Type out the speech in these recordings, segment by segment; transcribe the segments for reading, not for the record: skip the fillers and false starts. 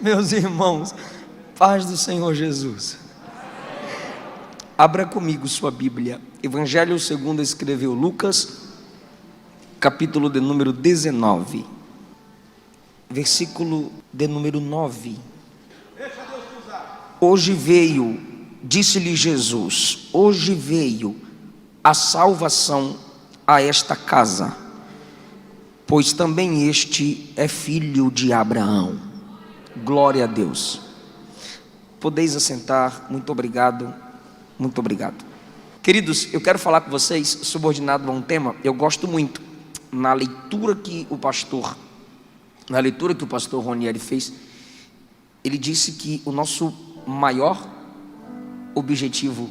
Meus irmãos, paz do Senhor Jesus. Abra comigo sua Bíblia. Evangelho segundo escreveu Lucas, capítulo de número 19, versículo de número 9. Hoje veio, disse-lhe Jesus, hoje veio a salvação a esta casa, pois também este é filho de Abraão. Glória a Deus. Podeis assentar. Muito obrigado. Muito obrigado. Queridos, eu quero falar com vocês subordinado a um tema. Eu gosto muito. Na leitura que o pastor Ronieri fez, ele disse que o nosso maior objetivo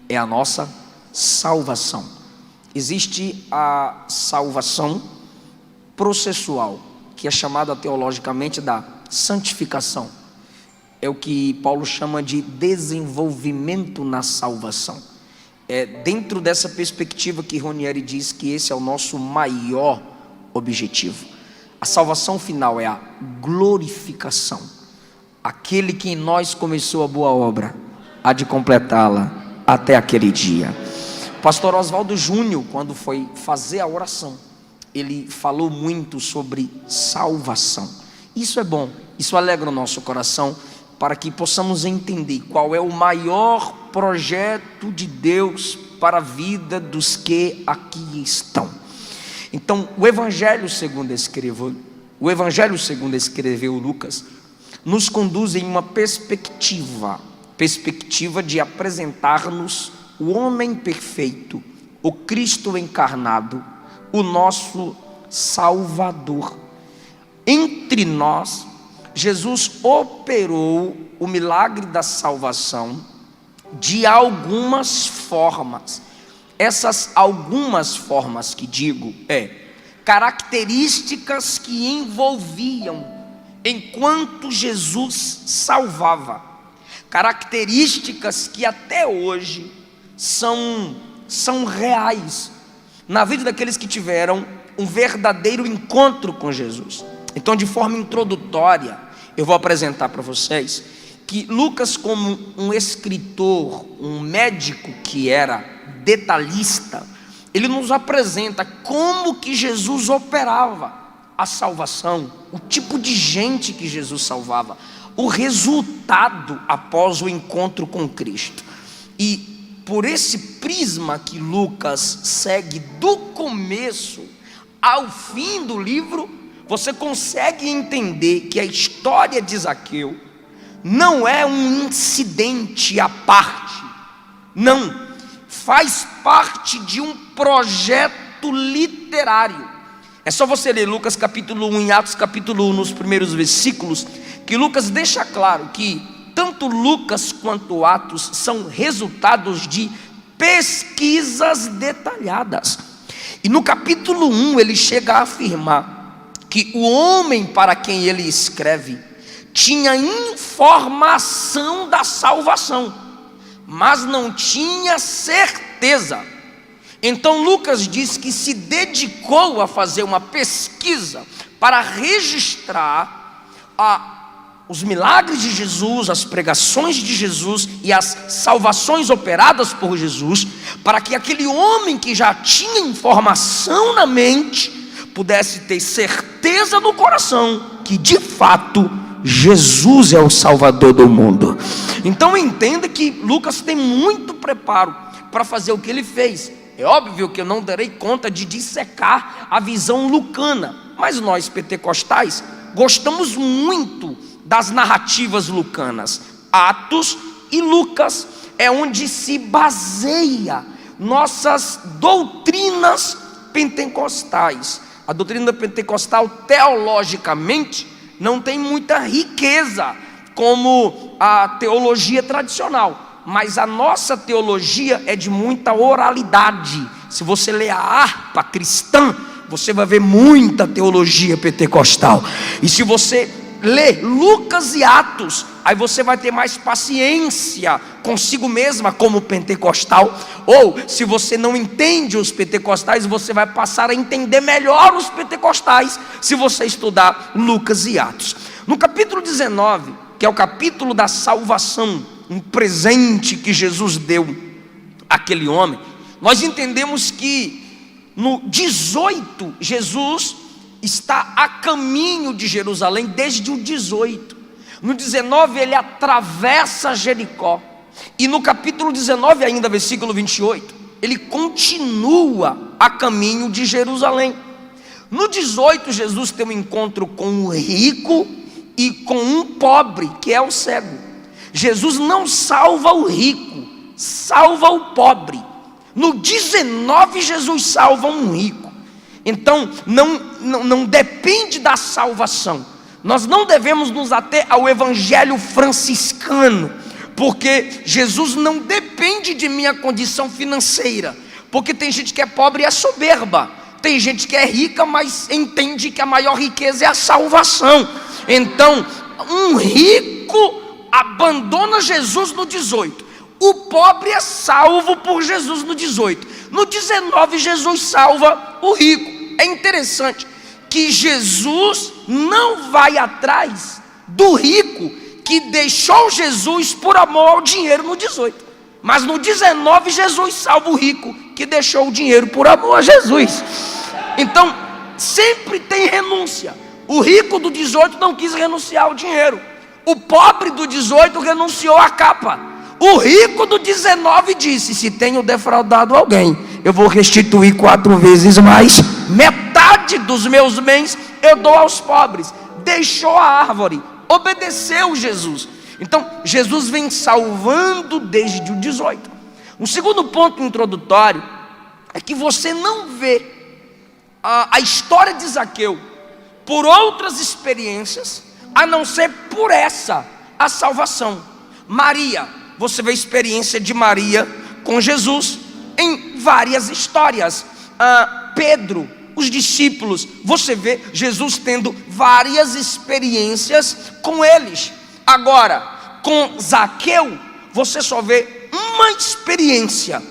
é a nossa salvação. Existe a salvação processual, que é chamada teologicamente da santificação. É o que Paulo chama de desenvolvimento na salvação. É dentro dessa perspectiva que Ronieri diz que esse é o nosso maior objetivo. A salvação final é a glorificação. Aquele que em nós começou a boa obra há de completá-la até aquele dia. O pastor Oswaldo Júnior, quando foi fazer a oração, ele falou muito sobre salvação. Isso é bom, isso alegra o nosso coração, para que possamos entender qual é o maior projeto de Deus para a vida dos que aqui estão. Então, o Evangelho segundo escreveu Lucas, nos conduz em uma perspectiva de apresentar-nos o homem perfeito, o Cristo encarnado, o nosso Salvador. Entre nós, Jesus operou o milagre da salvação de algumas formas. Essas algumas formas que digo características que envolviam enquanto Jesus salvava, características que até hoje são reais na vida daqueles que tiveram um verdadeiro encontro com Jesus. Então, de forma introdutória, eu vou apresentar para vocês que Lucas, como um escritor, um médico que era detalhista, ele nos apresenta como que Jesus operava a salvação, o tipo de gente que Jesus salvava, o resultado após o encontro com Cristo. E por esse prisma que Lucas segue do começo ao fim do livro, você consegue entender que a história de Zaqueu não é um incidente à parte, não, faz parte de um projeto literário. É só você ler Lucas capítulo 1, em Atos capítulo 1, nos primeiros versículos, que Lucas deixa claro que tanto Lucas quanto Atos são resultados de pesquisas detalhadas. E no capítulo 1 ele chega a afirmar que o homem para quem ele escreve tinha informação da salvação, mas não tinha certeza. Então Lucas diz que se dedicou a fazer uma pesquisa para registrar os milagres de Jesus, as pregações de Jesus e as salvações operadas por Jesus, para que aquele homem que já tinha informação na mente pudesse ter certeza no coração que de fato Jesus é o Salvador do mundo. Então entenda que Lucas tem muito preparo para fazer o que ele fez. É óbvio que eu não darei conta de dissecar a visão lucana, mas nós pentecostais gostamos muito das narrativas lucanas. Atos e Lucas é onde se baseia nossas doutrinas pentecostais. A doutrina pentecostal, teologicamente, não tem muita riqueza como a teologia tradicional, mas a nossa teologia é de muita oralidade. Se você ler a harpa cristã, você vai ver muita teologia pentecostal. E se você ler Lucas e Atos, aí você vai ter mais paciência consigo mesma como pentecostal. Ou se você não entende os pentecostais, você vai passar a entender melhor os pentecostais se você estudar Lucas e Atos. No capítulo 19, que é o capítulo da salvação, um presente que Jesus deu àquele homem, nós entendemos que no 18, Jesus está a caminho de Jerusalém desde o 18. No 19 ele atravessa Jericó. E no capítulo 19 ainda, versículo 28, ele continua a caminho de Jerusalém. No 18 Jesus tem um encontro com um rico e com um pobre, que é o cego. Jesus não salva o rico, salva o pobre. No 19 Jesus salva um rico. Então não depende da salvação. Nós não devemos nos ater ao evangelho franciscano, porque Jesus não depende de minha condição financeira. Porque tem gente que é pobre e é soberba, tem gente que é rica, mas entende que a maior riqueza é a salvação. Então um rico abandona Jesus no 18, o pobre é salvo por Jesus no 18. No 19 Jesus salva o rico. É interessante que Jesus não vai atrás do rico que deixou Jesus por amor ao dinheiro no 18. Mas no 19 Jesus salva o rico que deixou o dinheiro por amor a Jesus. Então sempre tem renúncia. O rico do 18 não quis renunciar ao dinheiro. O pobre do 18 renunciou à capa. O rico do 19 disse: se tenho defraudado alguém, eu vou restituir 4 vezes mais, metade dos meus bens eu dou aos pobres. Deixou a árvore, obedeceu Jesus. Então Jesus vem salvando desde o 18. Um segundo ponto introdutório é que você não vê a história de Zaqueu por outras experiências, a não ser por essa, a salvação. Maria, você vê a experiência de Maria com Jesus em várias histórias. Pedro, os discípulos, você vê Jesus tendo várias experiências com eles. Agora, com Zaqueu, você só vê uma experiência.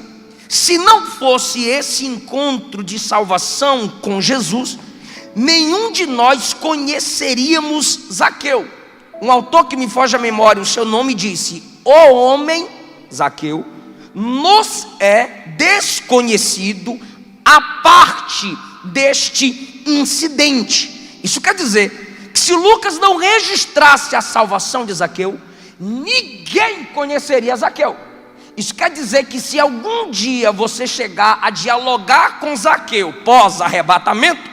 Se não fosse esse encontro de salvação com Jesus, nenhum de nós conheceríamos Zaqueu. Um autor que me foge à memória, o seu nome, disse: o homem, Zaqueu, nos é desconhecido a parte deste incidente. Isso quer dizer que se Lucas não registrasse a salvação de Zaqueu, ninguém conheceria Zaqueu. Isso quer dizer que se algum dia você chegar a dialogar com Zaqueu pós-arrebatamento,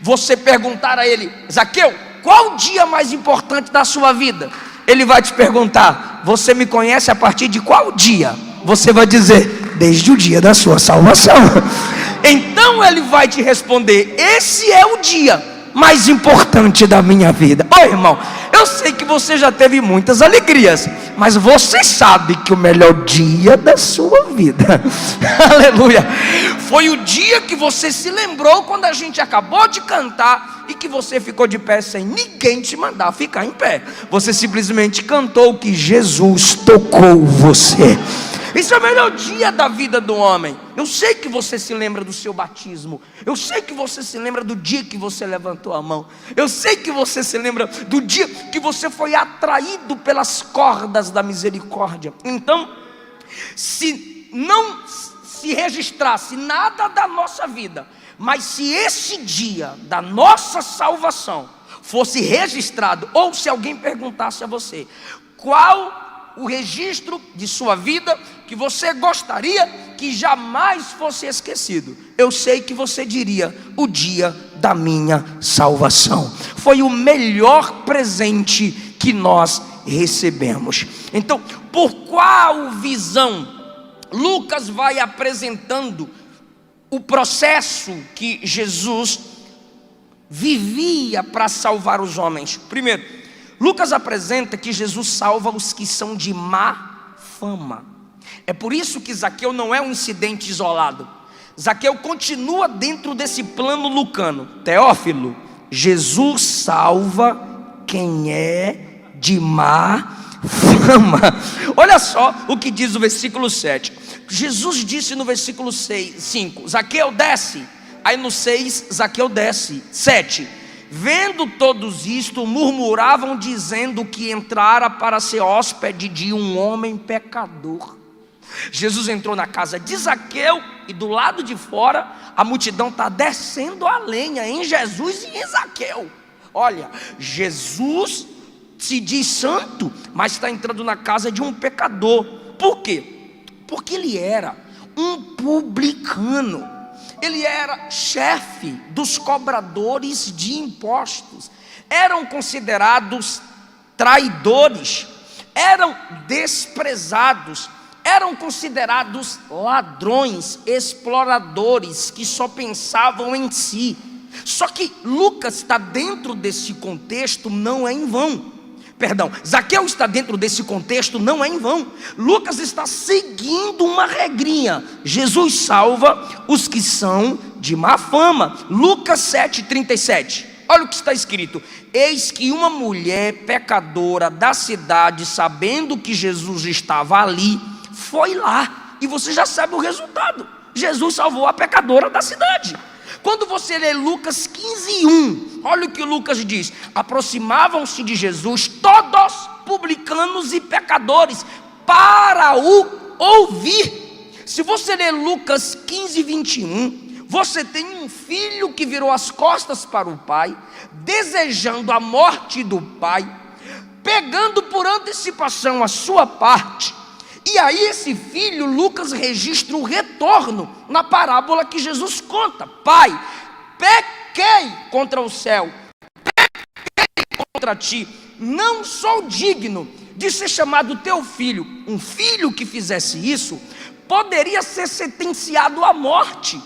você perguntar a ele: Zaqueu, qual o dia mais importante da sua vida? Ele vai te perguntar: você me conhece a partir de qual dia? Você vai dizer: desde o dia da sua salvação. Então ele vai te responder: esse é o dia mais importante da minha vida. Ô irmão, eu sei que você já teve muitas alegrias, mas você sabe que o melhor dia da sua vida, aleluia, foi o dia que você se lembrou quando a gente acabou de cantar e que você ficou de pé sem ninguém te mandar ficar em pé. Você simplesmente cantou que Jesus tocou você. Isso é o melhor dia da vida do homem. Eu sei que você se lembra do seu batismo. Eu sei que você se lembra do dia que você levantou a mão. Eu sei que você se lembra do dia que você foi atraído pelas cordas da misericórdia. Então, se não se registrasse nada da nossa vida, mas se esse dia da nossa salvação fosse registrado, ou se alguém perguntasse a você qual o registro de sua vida que você gostaria que jamais fosse esquecido, eu sei que você diria: o dia da minha salvação. Foi o melhor presente que nós recebemos. Então, por qual visão Lucas vai apresentando o processo que Jesus vivia para salvar os homens? Primeiro, Lucas apresenta que Jesus salva os que são de má fama. É por isso que Zaqueu não é um incidente isolado. Zaqueu continua dentro desse plano lucano. Teófilo, Jesus salva quem é de má fama. Olha só o que diz o versículo 7. Jesus disse no versículo 5: Zaqueu desce. Aí no 6, Zaqueu desce. 7, Vendo todos isto, murmuravam, dizendo que entrara para ser hóspede de um homem pecador. Jesus entrou na casa de Zaqueu e do lado de fora a multidão está descendo a lenha em Jesus e em Zaqueu. Olha, Jesus se diz santo, mas está entrando na casa de um pecador. Por quê? Porque ele era um publicano. Ele era chefe dos cobradores de impostos. Eram considerados traidores, eram desprezados, eram considerados ladrões, exploradores, que só pensavam em si. Só que Lucas está dentro desse contexto, não é em vão. Zaqueu está dentro desse contexto, não é em vão. Lucas está seguindo uma regrinha: Jesus salva os que são de má fama. Lucas 7,37. Olha o que está escrito: eis que uma mulher pecadora da cidade, sabendo que Jesus estava ali, foi lá. E você já sabe o resultado: Jesus salvou a pecadora da cidade. Quando você lê Lucas 15:1, olha o que Lucas diz: aproximavam-se de Jesus todos, publicanos e pecadores, para o ouvir. Se você lê Lucas 15:21, você tem um filho que virou as costas para o pai, desejando a morte do pai, pegando por antecipação a sua parte. E aí esse filho, Lucas registra o retorno na parábola que Jesus conta: pai, pequei contra o céu, pequei contra ti, não sou digno de ser chamado teu filho. Um filho que fizesse isso poderia ser sentenciado à morte,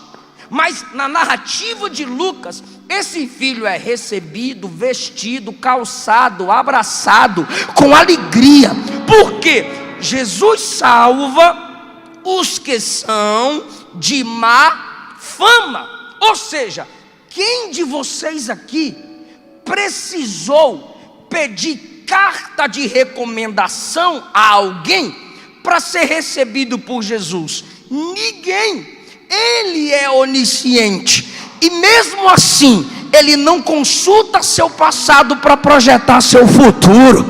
mas na narrativa de Lucas, esse filho é recebido, vestido, calçado, abraçado com alegria. Por quê? Jesus salva os que são de má fama. Ou seja, quem de vocês aqui precisou pedir carta de recomendação a alguém para ser recebido por Jesus? Ninguém. Ele é onisciente e mesmo assim ele não consulta seu passado para projetar seu futuro,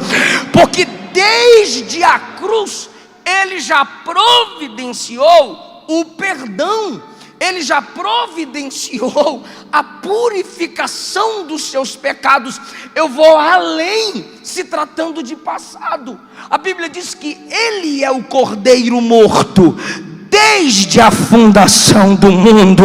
porque desde a cruz ele já providenciou o perdão, ele já providenciou a purificação dos seus pecados. Eu vou além, se tratando de passado. A Bíblia diz que ele é o cordeiro morto desde a fundação do mundo.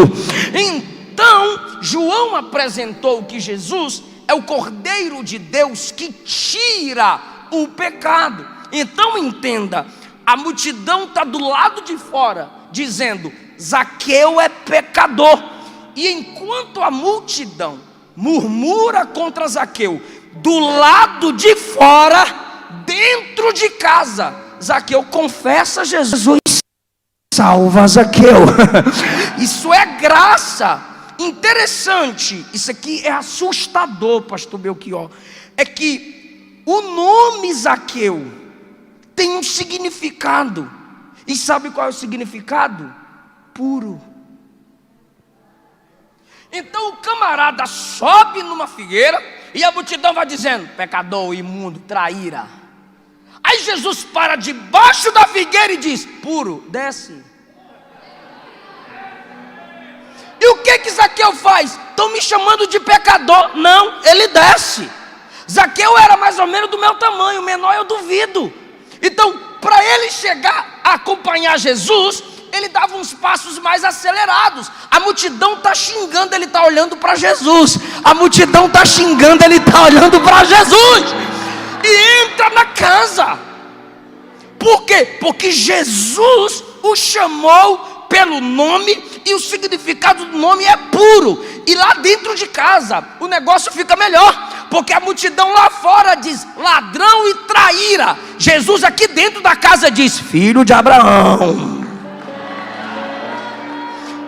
Então João apresentou que Jesus é o cordeiro de Deus que tira o pecado. Então entenda, a multidão está do lado de fora dizendo: Zaqueu é pecador. E enquanto a multidão murmura contra Zaqueu, do lado de fora, dentro de casa, Zaqueu confessa Jesus, salva Zaqueu. Isso é graça. Interessante, isso aqui é assustador, pastor Belchior, é que o nome Zaqueu tem um significado. E sabe qual é o significado? Puro. Então o camarada sobe numa figueira e a multidão vai dizendo: pecador, imundo, traíra. Aí Jesus para debaixo da figueira e diz: puro, desce. E o que Zaqueu faz? Estão me chamando de pecador. Não, ele desce. Zaqueu era mais ou menos do meu tamanho, menor eu duvido. Então, para ele chegar a acompanhar Jesus, ele dava uns passos mais acelerados. A multidão está xingando, ele está olhando para Jesus. A multidão está xingando, ele está olhando para Jesus. E entra na casa. Por quê? Porque Jesus o chamou pelo nome, e o significado do nome é puro. E lá dentro de casa o negócio fica melhor, porque a multidão lá fora diz ladrão e traíra. Jesus aqui dentro da casa diz filho de Abraão.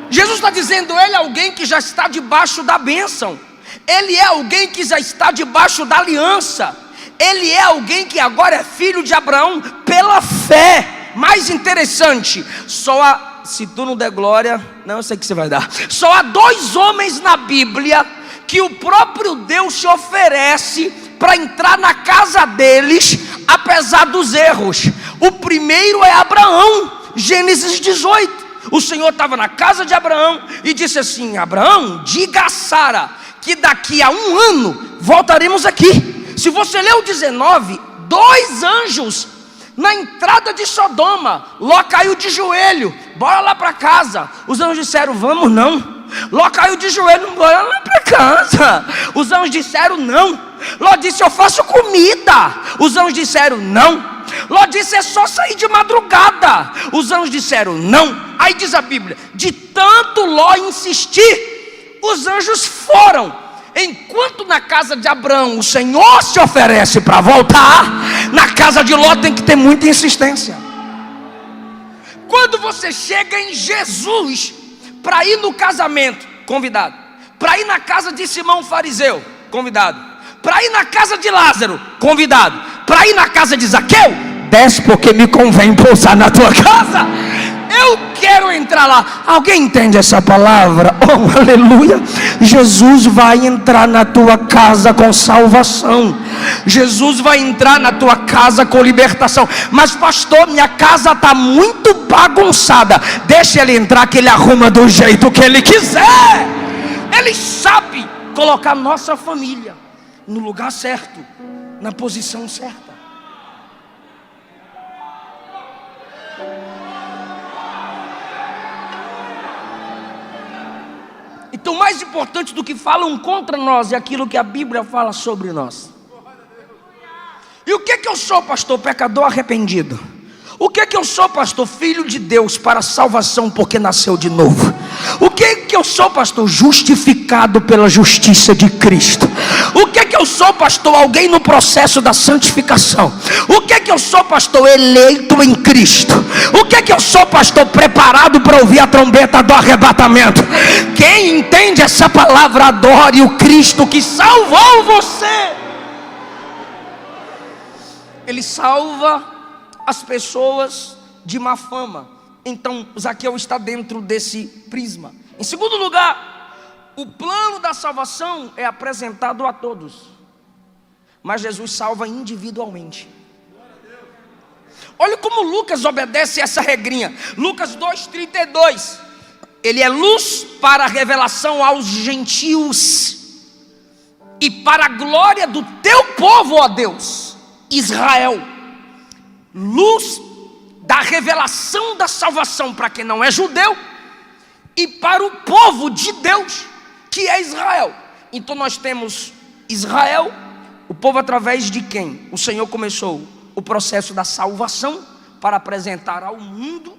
Jesus está dizendo: ele é alguém que já está debaixo da bênção, ele é alguém que já está debaixo da aliança, ele é alguém que agora é filho de Abraão pela fé. Mais interessante, se tu não der glória, não, eu sei que você vai dar. Só há 2 homens na Bíblia que o próprio Deus se oferece para entrar na casa deles, apesar dos erros. O primeiro é Abraão, Gênesis 18. O Senhor estava na casa de Abraão e disse assim: Abraão, diga a Sara que daqui a 1 ano voltaremos aqui. Se você ler o 19, 2 anjos na entrada de Sodoma. Ló caiu de joelho: bora lá para casa. Os anjos disseram: vamos não. Ló caiu de joelho: bora lá para casa. Os anjos disseram: não. Ló disse: eu faço comida. Os anjos disseram: não. Ló disse: é só sair de madrugada. Os anjos disseram: não. Aí diz a Bíblia: de tanto Ló insistir, os anjos foram. Enquanto na casa de Abraão o Senhor se oferece para voltar, na casa de Ló tem que ter muita insistência. Quando você chega em Jesus para ir no casamento, convidado. Para ir na casa de Simão fariseu, convidado. Para ir na casa de Lázaro, convidado. Para ir na casa de Zaqueu, desce porque me convém pousar na tua casa. Eu quero entrar lá. Alguém entende essa palavra? Oh, aleluia. Jesus vai entrar na tua casa com salvação. Jesus vai entrar na tua casa com libertação. Mas pastor, minha casa está muito bagunçada. Deixa ele entrar que ele arruma do jeito que ele quiser. Ele sabe colocar nossa família no lugar certo, na posição certa. Então, mais importante do que falam contra nós é aquilo que a Bíblia fala sobre nós. E o que eu sou, pastor? Pecador arrependido. O que eu sou, pastor? Filho de Deus para salvação, porque nasceu de novo. O que eu sou, pastor? Justificado pela justiça de Cristo. O que eu sou, pastor? Alguém no processo da santificação. O que eu sou, pastor? Eleito em Cristo. O que eu sou, pastor? Preparado para ouvir a trombeta do arrebatamento. Quem entende essa palavra, adore o Cristo que salvou você. Ele salva as pessoas de má fama. Então Zaqueu está dentro desse prisma. Em segundo lugar, o plano da salvação é apresentado a todos, mas Jesus salva individualmente. Olha como Lucas obedece essa regrinha. Lucas 2,32. Ele é luz para a revelação aos gentios e para a glória do teu povo, ó Deus, Israel. Luz da revelação da salvação para quem não é judeu e para o povo de Deus, que é Israel. Então nós temos Israel, o povo através de quem o Senhor começou o processo da salvação para apresentar ao mundo,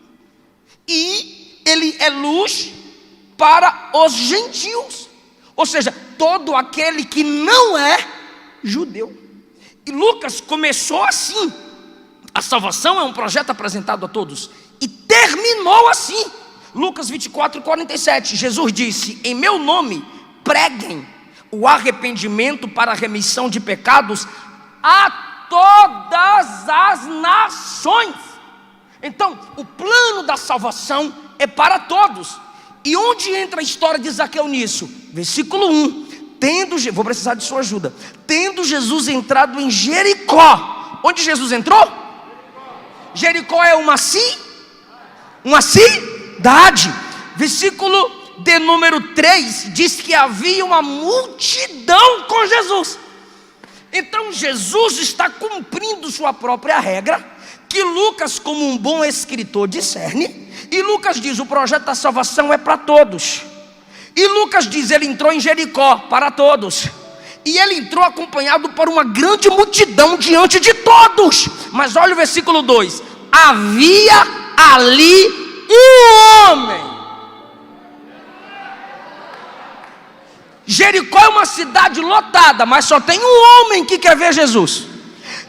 e ele é luz para os gentios, ou seja, todo aquele que não é judeu. E Lucas começou assim. A salvação é um projeto apresentado a todos e terminou assim. Lucas 24:47. Jesus disse: em meu nome preguem o arrependimento para a remissão de pecados a todas as nações. Então o plano da salvação é para todos. E onde entra a história de Zaqueu nisso? Versículo 1. Vou precisar de sua ajuda. Tendo Jesus entrado em Jericó. Onde Jesus entrou? Jericó é uma cidade. Versículo de número 3 diz que havia uma multidão com Jesus. Então Jesus está cumprindo sua própria regra, que Lucas, como um bom escritor, discerne. E Lucas diz: o projeto da salvação é para todos. E Lucas diz: ele entrou em Jericó para todos. E ele entrou acompanhado por uma grande multidão diante de todos. Mas olha o versículo 2: havia ali um homem. Jericó é uma cidade lotada, mas só tem um homem que quer ver Jesus.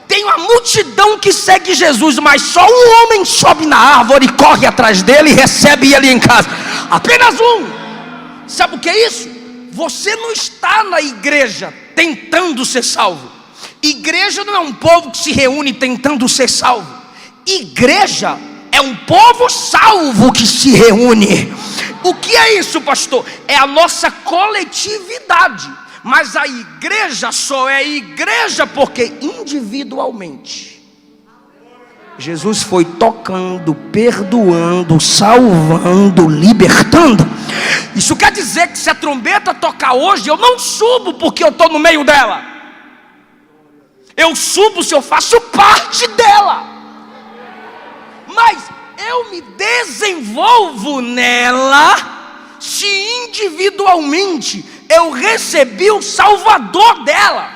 Tem uma multidão que segue Jesus, mas só um homem sobe na árvore, corre atrás dele e recebe ele em casa. Apenas um. Sabe o que é isso? Você não está na igreja tentando ser salvo. Igreja não é um povo que se reúne tentando ser salvo. Igreja é um povo salvo que se reúne. O que é isso, pastor? É a nossa coletividade. Mas a igreja só é igreja porque individualmente Jesus foi tocando, perdoando, salvando, libertando. Isso quer dizer que se a trombeta tocar hoje, eu não subo porque eu estou no meio dela. Eu subo se eu faço parte dela. Mas eu me desenvolvo nela se individualmente eu recebi o Salvador dela.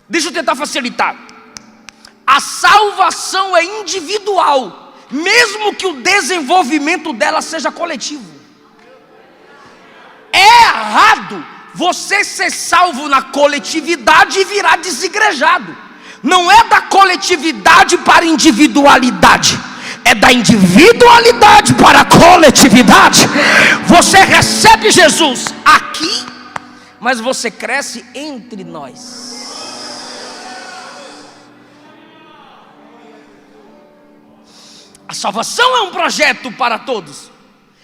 Deixa eu tentar facilitar. A salvação é individual, mesmo que o desenvolvimento dela seja coletivo. É errado você ser salvo na coletividade e virar desigrejado. Não é da coletividade para a individualidade, é da individualidade para a coletividade. Você recebe Jesus aqui, mas você cresce entre nós. A salvação é um projeto para todos,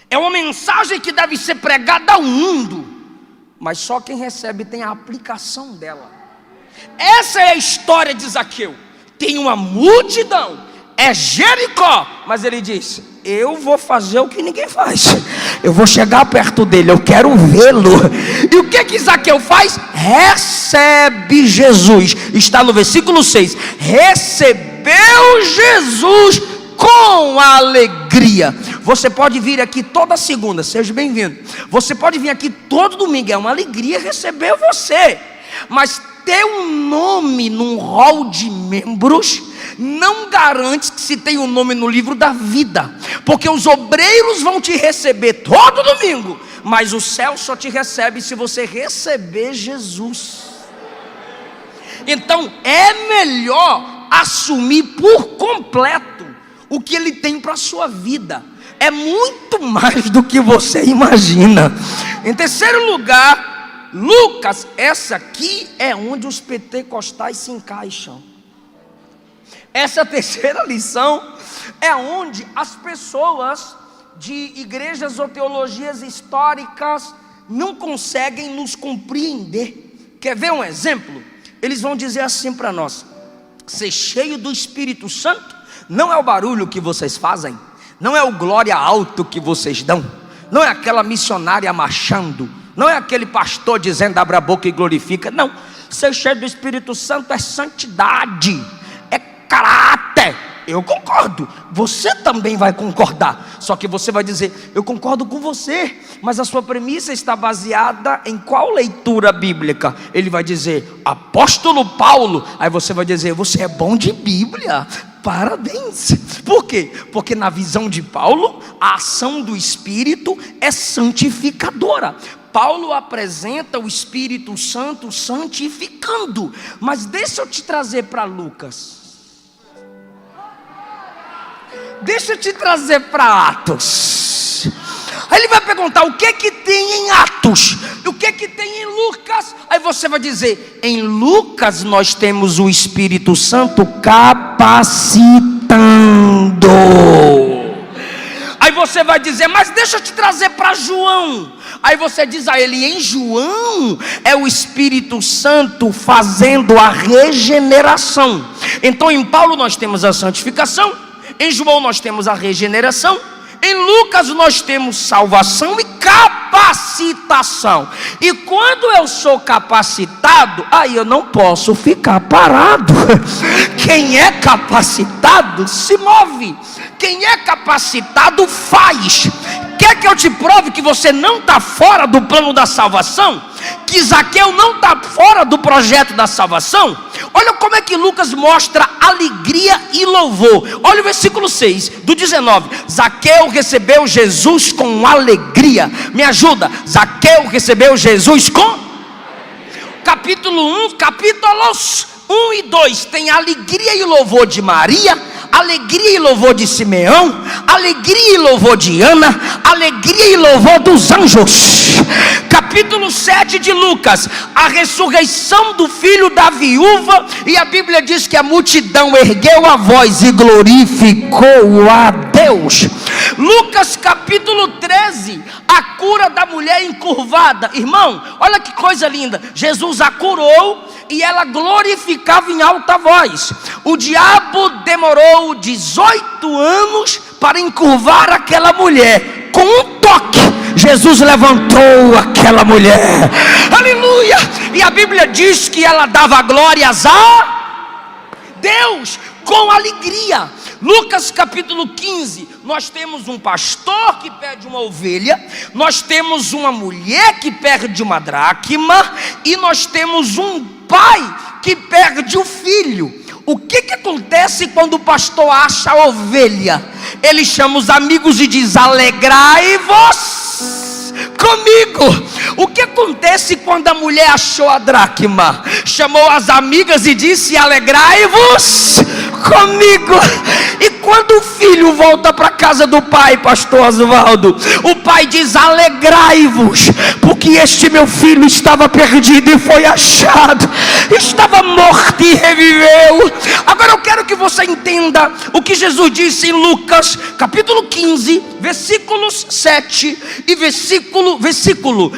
é uma mensagem que deve ser pregada ao mundo, mas só quem recebe tem a aplicação dela. Essa é a história de Zaqueu. Tem uma multidão, é Jericó, mas ele diz: eu vou fazer o que ninguém faz, eu vou chegar perto dele, eu quero vê-lo. E o que Zaqueu faz? Recebe Jesus. Está no versículo 6. Recebeu Jesus com alegria. Você pode vir aqui toda segunda, seja bem-vindo. Você pode vir aqui todo domingo, é uma alegria receber você. Mas ter um nome num rol de membros não garante que se tenha um nome no livro da vida, porque os obreiros vão te receber todo domingo, mas o céu só te recebe se você receber Jesus. Então é melhor assumir por completo o que ele tem para a sua vida. É muito mais do que você imagina. Em terceiro lugar, Lucas, essa aqui é onde os pentecostais se encaixam. Essa terceira lição é onde as pessoas de igrejas ou teologias históricas não conseguem nos compreender. Quer ver um exemplo? Eles vão dizer assim para nós: ser cheio do Espírito Santo não é o barulho que vocês fazem, não é o glória alto que vocês dão, não é aquela missionária marchando, não é aquele pastor dizendo abre a boca e glorifica. Não, ser cheio do Espírito Santo é santidade, é caráter. Eu concordo, você também vai concordar, só que você vai dizer: eu concordo com você, mas a sua premissa está baseada em qual leitura bíblica? Ele vai dizer: apóstolo Paulo. Aí você vai dizer: você é bom de Bíblia, parabéns. Por quê? Porque na visão de Paulo, a ação do Espírito é santificadora. Paulo apresenta o Espírito Santo santificando. Mas deixa eu te trazer para Lucas. Deixa eu te trazer para Atos. Aí ele vai perguntar: o que tem em Atos? O que tem em Lucas? Aí você vai dizer: em Lucas nós temos o Espírito Santo capacitando. Aí você vai dizer: mas deixa eu te trazer para João. Aí você diz a ele: em João é o Espírito Santo fazendo a regeneração. Então em Paulo nós temos a santificação, em João nós temos a regeneração, em Lucas nós temos salvação e capacitação. E quando eu sou capacitado, aí eu não posso ficar parado. Quem é capacitado se move. Quem é capacitado faz. Quer que eu te prove que você não está fora do plano da salvação? Que Zaqueu não está fora do projeto da salvação? Olha como é que Lucas mostra alegria e louvor. Olha o versículo 6 do 19. Zaqueu recebeu Jesus com alegria. Me ajuda. Zaqueu recebeu Jesus com capítulo 1, capítulos 1 e 2 tem alegria e louvor de Maria, alegria e louvor de Simeão, alegria e louvor de Ana, alegria e louvor dos anjos. Capítulo 7 de Lucas, a ressurreição do filho da viúva, e a Bíblia diz que a multidão ergueu a voz e glorificou a Deus. Lucas capítulo 13, a cura da mulher encurvada. Irmão, olha que coisa linda. Jesus a curou e ela glorificava em alta voz. O diabo demorou 18 anos para encurvar aquela mulher. Com um toque, Jesus levantou aquela mulher. Aleluia! E a Bíblia diz que ela dava glórias a Deus com alegria. Lucas capítulo 15, nós temos um pastor que perde uma ovelha, nós temos uma mulher que perde uma dracma, e nós temos um pai que perde o filho. O que acontece quando o pastor acha a ovelha? Ele chama os amigos e diz: alegrai-vos comigo. O que acontece quando a mulher achou a dracma? Chamou as amigas e disse: alegrai-vos comigo. E quando o filho volta para a casa do pai, pastor Oswaldo, o pai diz: alegrai-vos, porque este meu filho estava perdido e foi achado, estava morto e reviveu. Agora eu quero que você entenda o que Jesus disse em Lucas capítulo 15, versículos 7 e versículo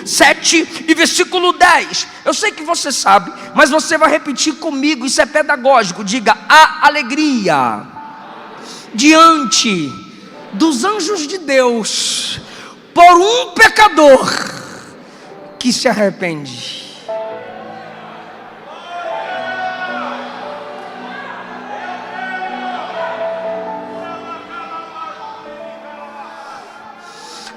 7 e versículo 10. Eu sei que você sabe, mas você vai repetir comigo, isso é pedagógico. Diga: a alegria diante dos anjos de Deus por um pecador que se arrepende.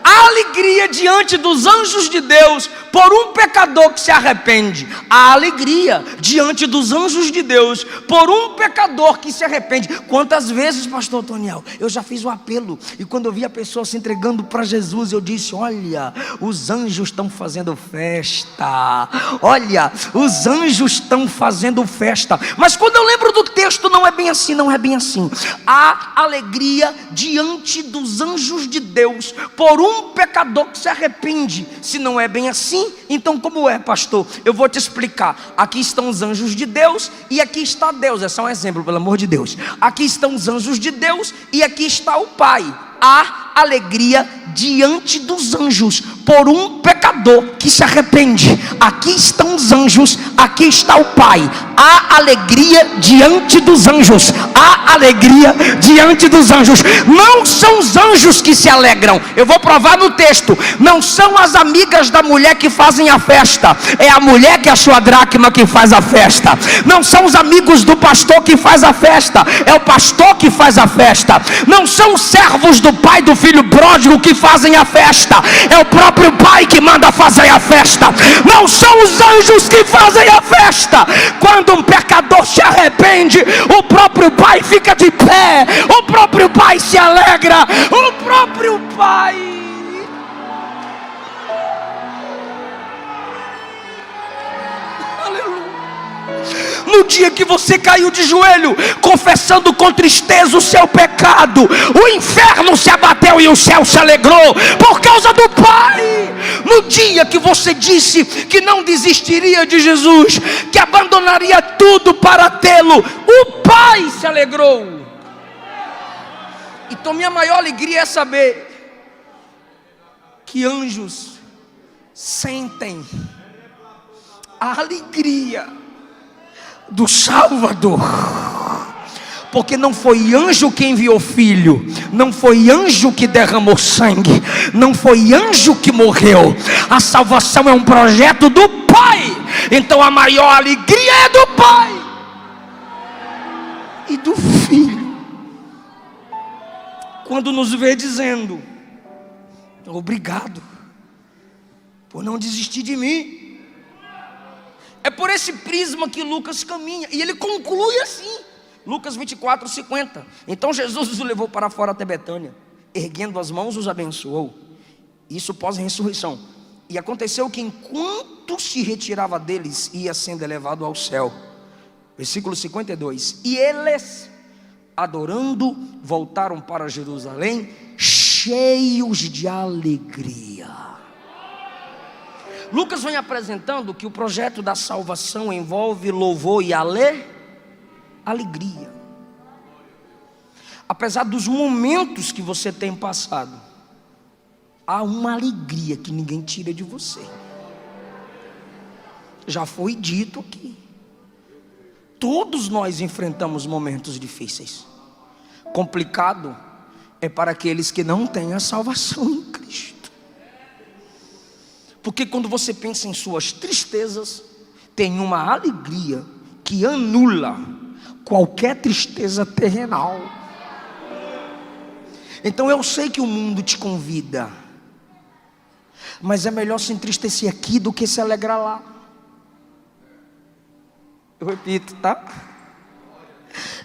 A alegria diante dos anjos de Deus por um pecador que se arrepende. A alegria diante dos anjos de Deus por um pecador que se arrepende. Quantas vezes, pastor Toniel, eu já fiz o apelo, e quando eu vi a pessoa se entregando para Jesus, eu disse: olha, os anjos estão fazendo festa. Olha, os anjos estão fazendo festa. Mas quando eu lembro do texto, não é bem assim, não é bem assim. A alegria diante dos anjos de Deus por um pecador que se arrepende. Se não é bem assim, então como é, pastor? Eu vou te explicar. Aqui estão os anjos de Deus e aqui está Deus. É só um exemplo, pelo amor de Deus. Aqui estão os anjos de Deus e aqui está o Pai. Há alegria diante dos anjos por um pecador que se arrepende. Aqui estão os anjos, aqui está o Pai. Há alegria diante dos anjos. Há alegria diante dos anjos. Não são os anjos que se alegram. Eu vou provar no texto. Não são as amigas da mulher que fazem a festa. É a mulher que achou a dracma que faz a festa. Não são os amigos do pastor que faz a festa. É o pastor que faz a festa. Não são os servos do pai do filho pródigo que fazem a festa. É o próprio Pai que manda fazer a festa. Não são os anjos que fazem a festa. Quando um pecador se arrepende, o próprio Pai fica de pé, o próprio Pai se alegra, o próprio Pai. Aleluia. No dia que você caiu de joelho, confessando com tristeza o seu pecado, o inferno se abateu e o céu se alegrou por causa do Pai. No dia que você disse que não desistiria de Jesus, que abandonaria tudo para tê-lo, o Pai se alegrou. Então minha maior alegria é saber que anjos sentem a alegria do Salvador, porque não foi anjo que enviou filho, não foi anjo que derramou sangue, não foi anjo que morreu. A salvação é um projeto do Pai. Então a maior alegria é do Pai e do Filho, quando nos vê dizendo: obrigado por não desistir de mim. É por esse prisma que Lucas caminha, e ele conclui assim, Lucas 24, 50. Então Jesus os levou para fora até Betânia, erguendo as mãos os abençoou. Isso pós-ressurreição. E aconteceu que enquanto se retirava deles, ia sendo elevado ao céu. Versículo 52. E eles, adorando, voltaram para Jerusalém, cheios de alegria. Lucas vem apresentando que o projeto da salvação envolve louvor e alegria. apesar dos momentos que você tem passado, há uma alegria que ninguém tira de você. Já foi dito aqui. Todos nós enfrentamos momentos difíceis. Complicado é para aqueles que não têm a salvação em Cristo. Porque quando você pensa em suas tristezas, tem uma alegria que anula qualquer tristeza terrenal. Então eu sei que o mundo te convida, mas é melhor se entristecer aqui do que se alegrar lá. Eu repito, tá?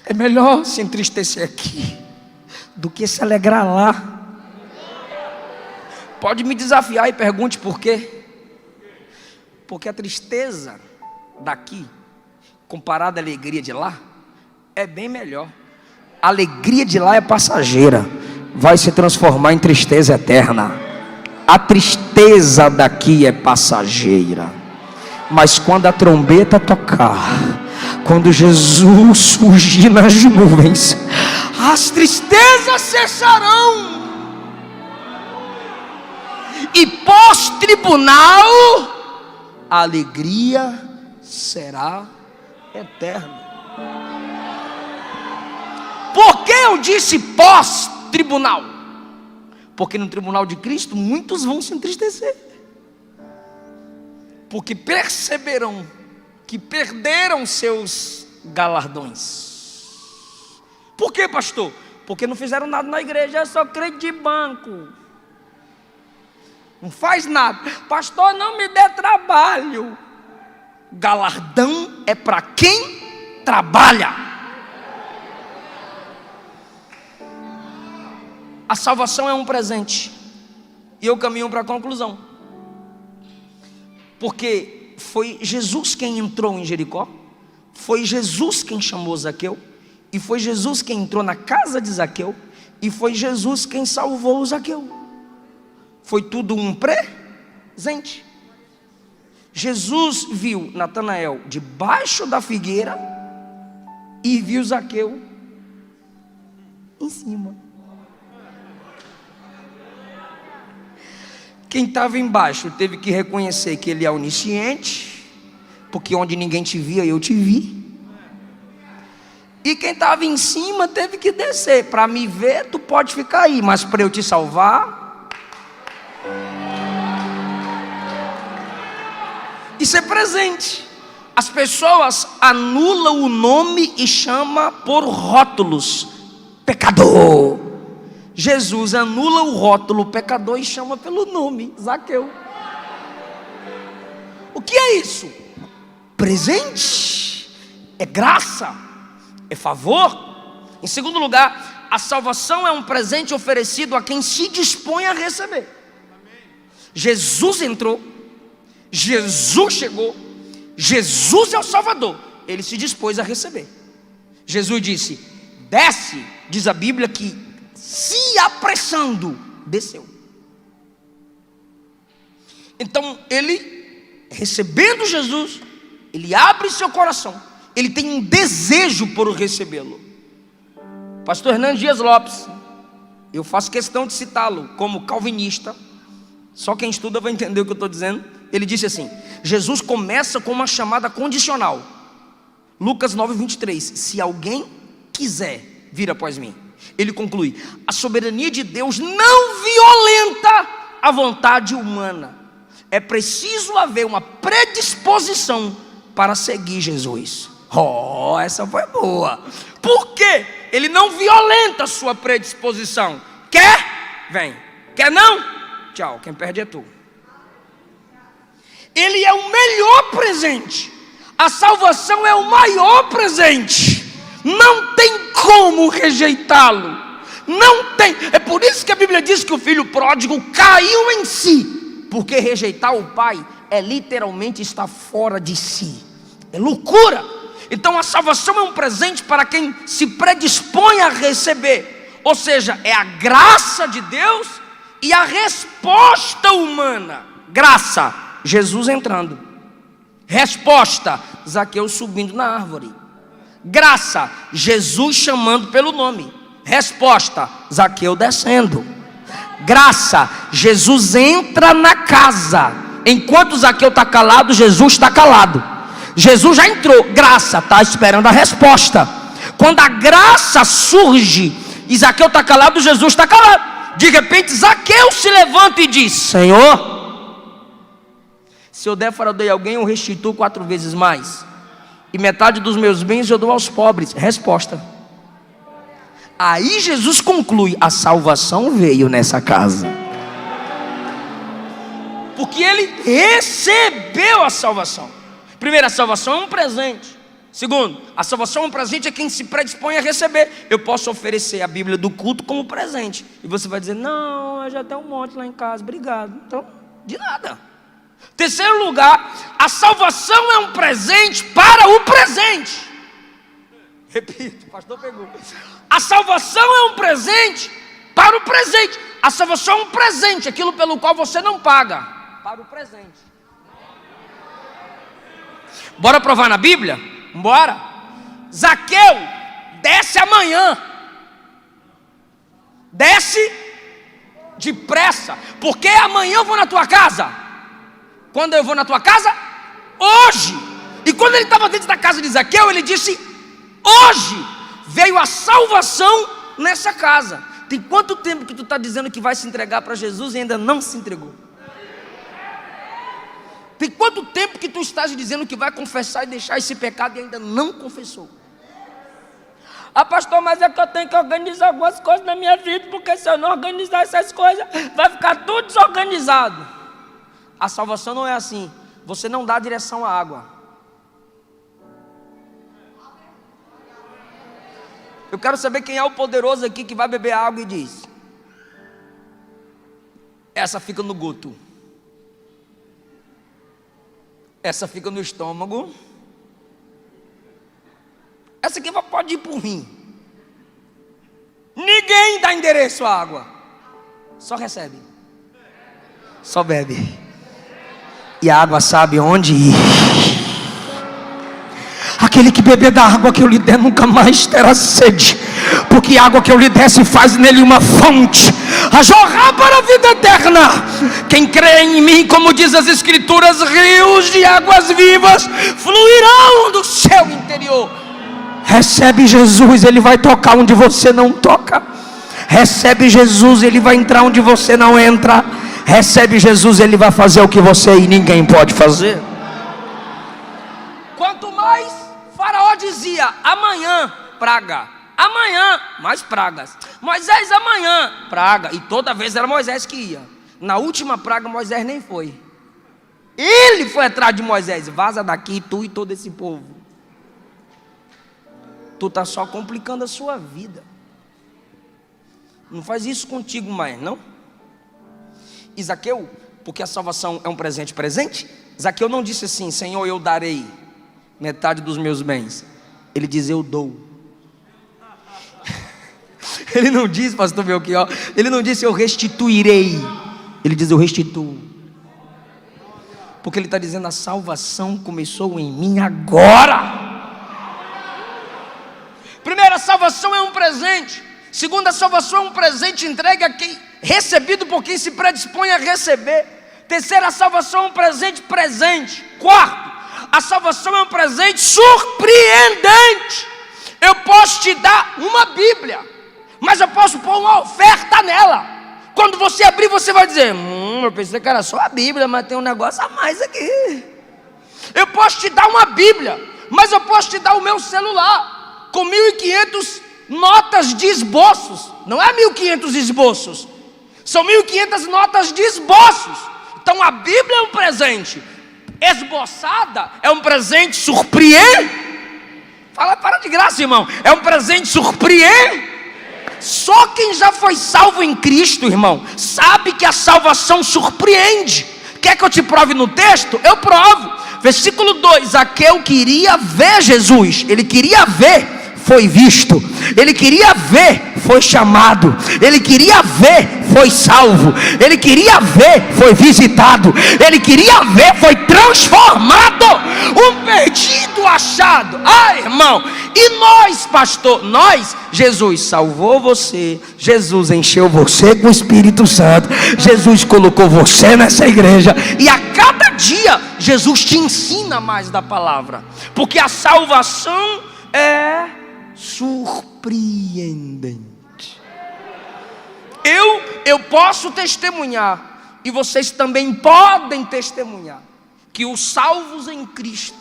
É melhor se entristecer aqui do que se alegrar lá. Pode me desafiar e pergunte por quê? Porque a tristeza daqui, comparada à alegria de lá, é bem melhor. A alegria de lá é passageira, vai se transformar em tristeza eterna. A tristeza daqui é passageira. Mas quando a trombeta tocar, quando Jesus surgir nas nuvens, as tristezas cessarão. E pós-tribunal, a alegria será eterna. Por que eu disse pós-tribunal? Porque no tribunal de Cristo muitos vão se entristecer, porque perceberão que perderam seus galardões. Por quê, pastor? Porque não fizeram nada na igreja, é só crente de banco, não faz nada. Pastor, não me dê trabalho. Galardão é para quem trabalha. A salvação é um presente. E eu caminho para a conclusão. Porque foi Jesus quem entrou em Jericó, foi Jesus quem chamou Zaqueu, e foi Jesus quem entrou na casa de Zaqueu, e foi Jesus quem salvou o Zaqueu. Foi tudo um presente. Jesus viu Natanael debaixo da figueira e viu Zaqueu em cima. Quem estava embaixo teve que reconhecer que ele é onisciente, porque onde ninguém te via, eu te vi. E quem estava em cima teve que descer. Para me ver, tu pode ficar aí, mas para eu te salvar, isso é presente. As pessoas anulam o nome e chamam por rótulos. Pecador. Jesus anula o rótulo pecador e chama pelo nome, Zaqueu. O que é isso? Presente, é graça, é favor. Em segundo lugar, a salvação é um presente oferecido a quem se dispõe a receber. Jesus entrou, Jesus chegou, Jesus é o Salvador, ele se dispôs a receber. Jesus disse: desce, diz a Bíblia que se apressando, desceu. Então ele, recebendo Jesus, ele abre seu coração, ele tem um desejo por recebê-lo. Pastor Hernandes Dias Lopes, eu faço questão de citá-lo como calvinista, só quem estuda vai entender o que eu estou dizendo. Ele disse assim: Jesus começa com uma chamada condicional. Lucas 9:23, se alguém quiser vir após mim. Ele conclui: a soberania de Deus não violenta a vontade humana. É preciso haver uma predisposição para seguir Jesus. Oh, essa foi boa. Por quê? Ele não violenta a sua predisposição. Quer? Vem. Quer não? Tchau, quem perde é tu. Ele é o melhor presente. A salvação é o maior presente. Não tem como rejeitá-lo. Não tem. É por isso que a Bíblia diz que o filho pródigo caiu em si. Porque rejeitar o pai é literalmente estar fora de si. É loucura. Então a salvação é um presente para quem se predispõe a receber. Ou seja, é a graça de Deus e a resposta humana. Graça, Jesus entrando. Resposta, Zaqueu subindo na árvore. Graça, Jesus chamando pelo nome. Resposta: Zaqueu descendo. Graça: Jesus entra na casa. Enquanto Zaqueu está calado, Jesus está calado. Jesus já entrou, graça está esperando a resposta. Quando a graça surge e Zaqueu está calado, Jesus está calado. De repente Zaqueu se levanta e diz: Senhor, se eu defraudei alguém, eu restituo 4 vezes mais, e metade dos meus bens eu dou aos pobres. Resposta. Aí Jesus conclui: a salvação veio nessa casa, porque ele recebeu a salvação. Primeiro, a salvação é um presente. Segundo, a salvação é um presente a quem se predispõe a receber. Eu posso oferecer a Bíblia do culto como presente, e você vai dizer: não, eu já tenho um monte lá em casa, obrigado. Então, de nada. Terceiro lugar, a salvação é um presente para o presente. Repito, o pastor pegou. A salvação é um presente para o presente. A salvação é um presente, aquilo pelo qual você não paga, para o presente. Bora provar na Bíblia? Bora. Zaqueu desce amanhã. Desce depressa, porque amanhã eu vou na tua casa. Quando eu vou na tua casa? Hoje. E quando ele estava dentro da casa de Zaqueu, ele disse: hoje veio a salvação nessa casa. Tem quanto tempo que tu está dizendo que vai se entregar para Jesus e ainda não se entregou? Tem quanto tempo que tu estás dizendo que vai confessar e deixar esse pecado e ainda não confessou? Ah, pastor, mas é que eu tenho que organizar algumas coisas na minha vida, porque se eu não organizar essas coisas, vai ficar tudo desorganizado. A salvação não é assim. Você não dá direção à água. Eu quero saber quem é o poderoso aqui que vai beber água e diz: essa fica no guto, essa fica no estômago, essa aqui pode ir para o rim. Ninguém dá endereço à água, só recebe, só bebe, e a água sabe onde ir. Aquele que beber da água que eu lhe der nunca mais terá sede, porque a água que eu lhe der se faz nele uma fonte a jorrar para a vida eterna. Quem crê em mim, como diz as Escrituras, rios de águas vivas fluirão do seu interior. Recebe Jesus, ele vai tocar onde você não toca. Recebe Jesus, ele vai entrar onde você não entra. Recebe Jesus, ele vai fazer o que você e ninguém pode fazer. Quanto mais Faraó dizia: amanhã praga, amanhã mais pragas, Moisés amanhã praga, e toda vez era Moisés que ia. Na última praga Moisés nem foi, ele foi atrás de Moisés: vaza daqui, tu e todo esse povo. Tu está só complicando a sua vida. Não faz isso contigo mais, não. E Zaqueu, porque a salvação é um presente, Zaqueu não disse assim: Senhor, eu darei metade dos meus bens. Ele diz: eu dou. Ele não diz, pastor Belchior, ele não disse: eu restituirei. Ele diz: eu restituo. Porque ele está dizendo: a salvação começou em mim agora. Primeira, a salvação é um presente. Segunda, a salvação é um presente entregue a quem, recebido por quem se predispõe a receber. Terceira, a salvação é um presente. Quarto, a salvação é um presente surpreendente. Eu posso te dar uma Bíblia, mas eu posso pôr uma oferta nela. Quando você abrir, você vai dizer: eu pensei que era só a Bíblia, mas tem um negócio a mais aqui. Eu posso te dar uma Bíblia, mas eu posso te dar o meu celular, com 1.500 notas de esboços. Não é 1.500 esboços, são 1.500 notas de esboços. Então a Bíblia é um presente esboçada, é um presente surpreendente. Fala, para de graça, irmão. É um presente surpreendente. Só quem já foi salvo em Cristo, irmão, sabe que a salvação surpreende. Quer que eu te prove no texto? Eu provo. Versículo 2: Zaqueu queria ver Jesus. Ele queria ver, foi visto. Ele queria ver, foi chamado. Ele queria ver, foi salvo. Ele queria ver, foi visitado. Ele queria ver, foi transformado. Um perdido achado. Ah, irmão, e nós, pastor, nós, Jesus salvou você, Jesus encheu você com o Espírito Santo, Jesus colocou você nessa igreja, e a cada dia Jesus te ensina mais da palavra, porque a salvação é surpreendente. Eu posso testemunhar, e vocês também podem testemunhar, que os salvos em Cristo,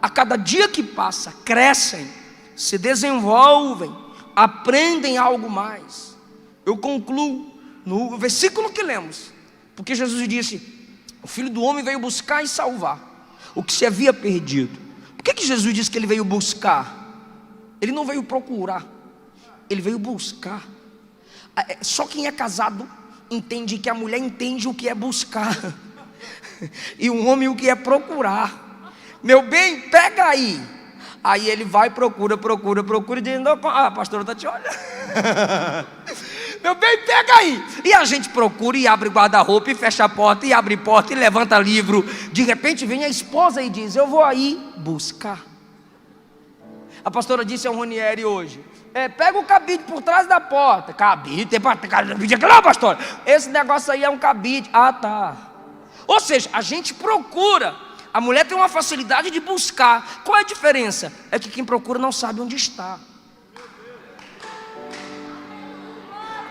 a cada dia que passa, crescem, se desenvolvem, aprendem algo mais. Eu concluo no versículo que lemos, porque Jesus disse: o Filho do Homem veio buscar e salvar o que se havia perdido. Por que Jesus disse que ele veio buscar? Ele não veio procurar, ele veio buscar. Só quem é casado entende que a mulher entende o que é buscar e o homem o que é procurar. Meu bem, pega aí. Aí ele vai, procura e diz: a pastora está te olhando. Meu bem, pega aí. E a gente procura e abre guarda-roupa e fecha a porta e abre porta e levanta livro. De repente vem a esposa e diz: eu vou aí buscar. A pastora disse ao Ronieri hoje: pega o cabide por trás da porta. Cabide? Tem cabide aqui não, pastora? Esse negócio aí é um cabide. Ah, tá. Ou seja, a gente procura. A mulher tem uma facilidade de buscar. Qual é a diferença? É que quem procura não sabe onde está,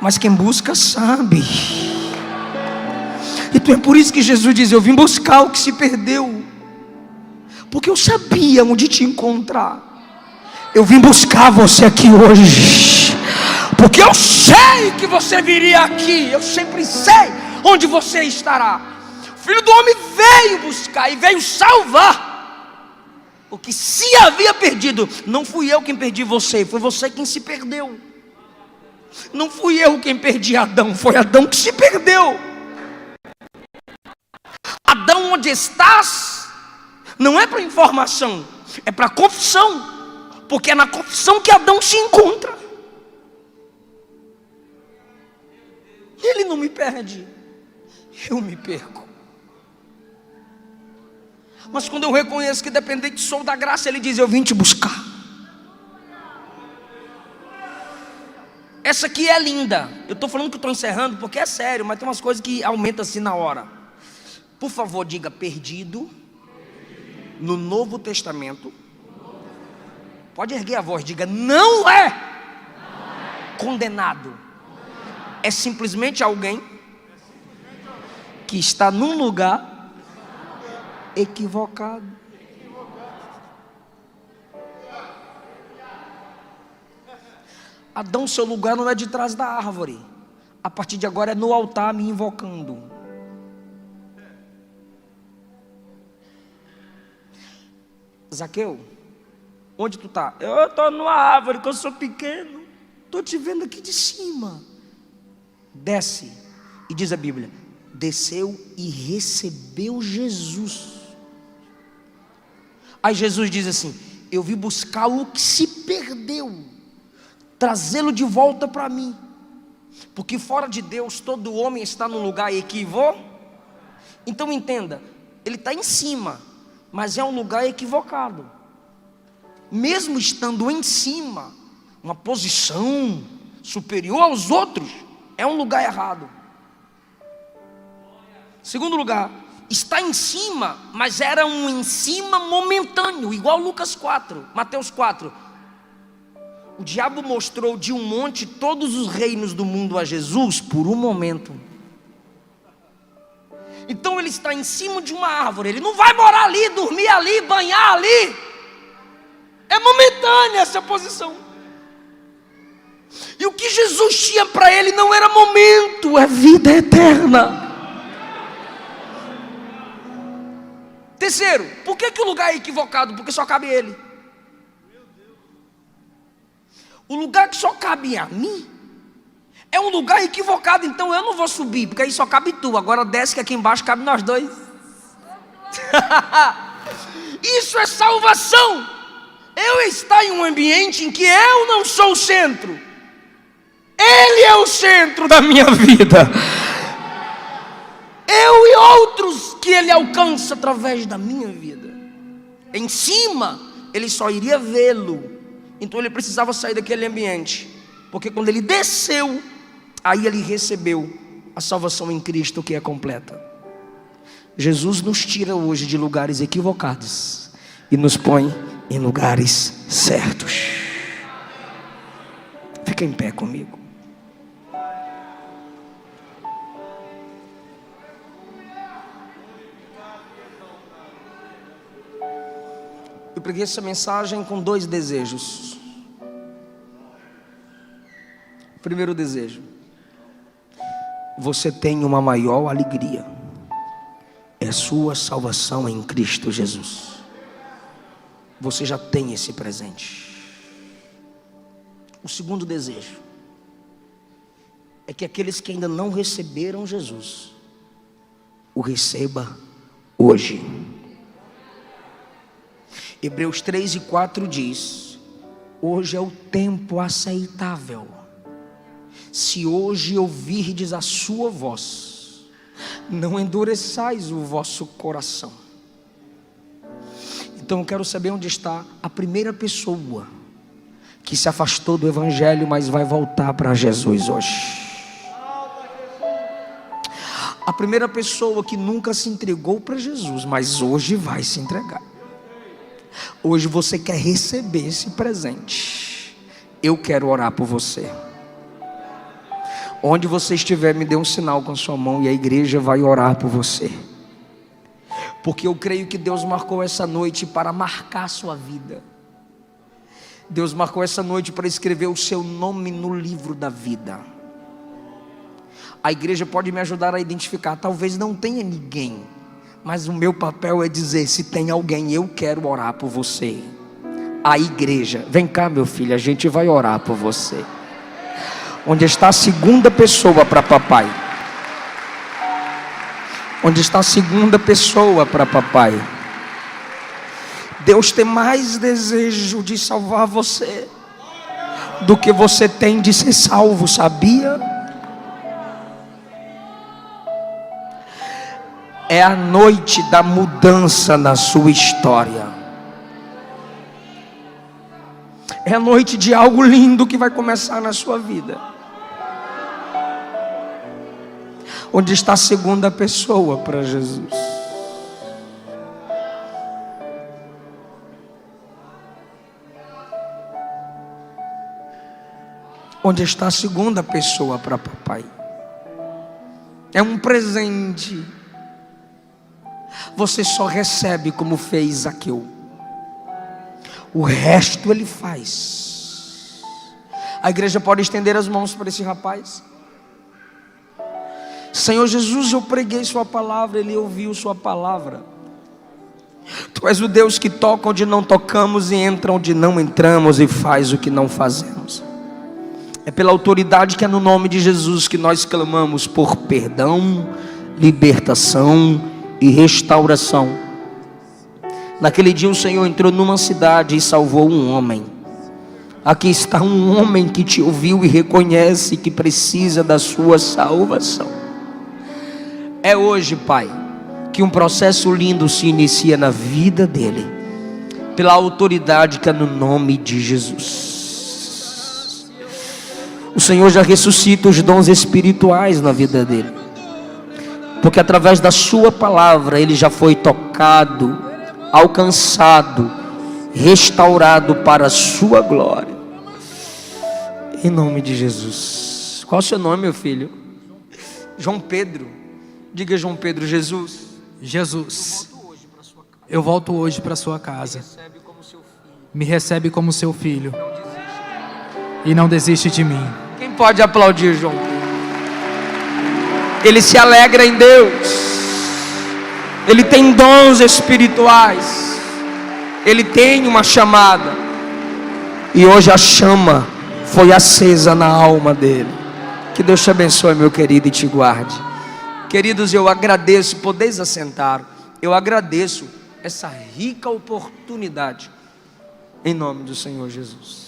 mas quem busca sabe. Então é por isso que Jesus diz: eu vim buscar o que se perdeu, porque eu sabia onde te encontrar. Eu vim buscar você aqui hoje, porque eu sei que você viria aqui. Eu sempre sei onde você estará. O Filho do Homem veio buscar e veio salvar o que se havia perdido. Não fui eu quem perdi você, foi você quem se perdeu. Não fui eu quem perdi Adão, foi Adão que se perdeu. Adão, onde estás? Não é para informação, é para confissão, porque é na confissão que Adão se encontra. Ele não me perde, eu me perco. Mas quando eu reconheço que dependente sou da graça, ele diz: eu vim te buscar. Essa aqui é linda. Eu estou falando que estou encerrando porque é sério, mas tem umas coisas que aumentam assim na hora. Por favor, diga: perdido no Novo Testamento. Pode erguer a voz, diga: não é condenado. É simplesmente alguém que está num lugar equivocado. Adão, seu lugar não é de trás da árvore. A partir de agora é no altar me invocando. Zaqueu, onde tu está? Eu estou numa árvore, que eu sou pequeno. Estou te vendo aqui de cima. Desce. E diz a Bíblia: desceu e recebeu Jesus. Aí Jesus diz assim: eu vim buscar o que se perdeu, trazê-lo de volta para mim. Porque fora de Deus todo homem está num lugar equivocado. Então entenda, ele está em cima, mas é um lugar equivocado. Mesmo estando em cima, uma posição superior aos outros, é um lugar errado. Segundo lugar, está em cima, mas era um em cima momentâneo, igual Lucas 4, Mateus 4. O diabo mostrou de um monte todos os reinos do mundo a Jesus por um momento. Então ele está em cima de uma árvore, ele não vai morar ali, dormir ali, banhar ali. É momentânea essa posição. E o que Jesus tinha para ele não era momento, é vida eterna. Terceiro, por que o lugar é equivocado? Porque só cabe ele. O lugar que só cabe a mim é um lugar equivocado. Então eu não vou subir, porque aí só cabe tu. Agora desce que aqui embaixo cabe nós dois. Isso é salvação. Eu estar em um ambiente em que eu não sou o centro, Ele é o centro da minha vida. Eu e outros que Ele alcança através da minha vida. Em cima, Ele só iria vê-lo. Então Ele precisava sair daquele ambiente, porque quando Ele desceu, aí Ele recebeu a salvação em Cristo, que é completa. Jesus nos tira hoje de lugares equivocados e nos põe em lugares certos. Fica em pé comigo. Eu preguei essa mensagem com 2 desejos. Primeiro desejo: você tem uma maior alegria, é sua salvação em Cristo Jesus. Você já tem esse presente. O segundo desejo é que aqueles que ainda não receberam Jesus o receba hoje. Hebreus 3:4 diz: hoje é o tempo aceitável. Se hoje ouvirdes a sua voz, não endureçais o vosso coração. Então eu quero saber onde está a primeira pessoa que se afastou do Evangelho, mas vai voltar para Jesus hoje. A primeira pessoa que nunca se entregou para Jesus, mas hoje vai se entregar. Hoje você quer receber esse presente. Eu quero orar por você. Onde você estiver, me dê um sinal com a sua mão e a igreja vai orar por você. Porque eu creio que Deus marcou essa noite para marcar a sua vida. Deus marcou essa noite para escrever o seu nome no livro da vida. A igreja pode me ajudar a identificar. Talvez não tenha ninguém, mas o meu papel é dizer: se tem alguém, eu quero orar por você. A igreja, vem cá meu filho, a gente vai orar por você. Onde está a segunda pessoa para papai? Onde está a segunda pessoa para papai? Deus tem mais desejo de salvar você do que você tem de ser salvo, sabia? É a noite da mudança na sua história. É a noite de algo lindo que vai começar na sua vida. Onde está a segunda pessoa para Jesus? Onde está a segunda pessoa para papai? É um presente. Você só recebe como fez Zaqueu. O resto ele faz. A igreja pode estender as mãos para esse rapaz. Senhor Jesus, eu preguei sua palavra, ele ouviu sua palavra. Tu és o Deus que toca onde não tocamos e entra onde não entramos e faz o que não fazemos. É pela autoridade que é no nome de Jesus que nós clamamos por perdão, libertação e restauração. Naquele dia o Senhor entrou numa cidade e salvou um homem. Aqui está um homem que te ouviu e reconhece que precisa da sua salvação. É hoje, Pai, que um processo lindo se inicia na vida dele, pela autoridade que é no nome de Jesus. O Senhor já ressuscita os dons espirituais na vida dele, porque através da sua palavra ele já foi tocado, alcançado, restaurado para a sua glória. Em nome de Jesus. Qual é o seu nome, meu filho? João Pedro. Diga, João Pedro: Jesus. Jesus, eu volto hoje para sua casa. Me recebe como seu filho e não desiste de mim. Quem pode aplaudir João Pedro? Ele se alegra em Deus. Ele tem dons espirituais. Ele tem uma chamada. E hoje a chama foi acesa na alma dele. Que Deus te abençoe, meu querido, e te guarde. Queridos, eu agradeço, podeis assentar. Eu agradeço essa rica oportunidade. Em nome do Senhor Jesus.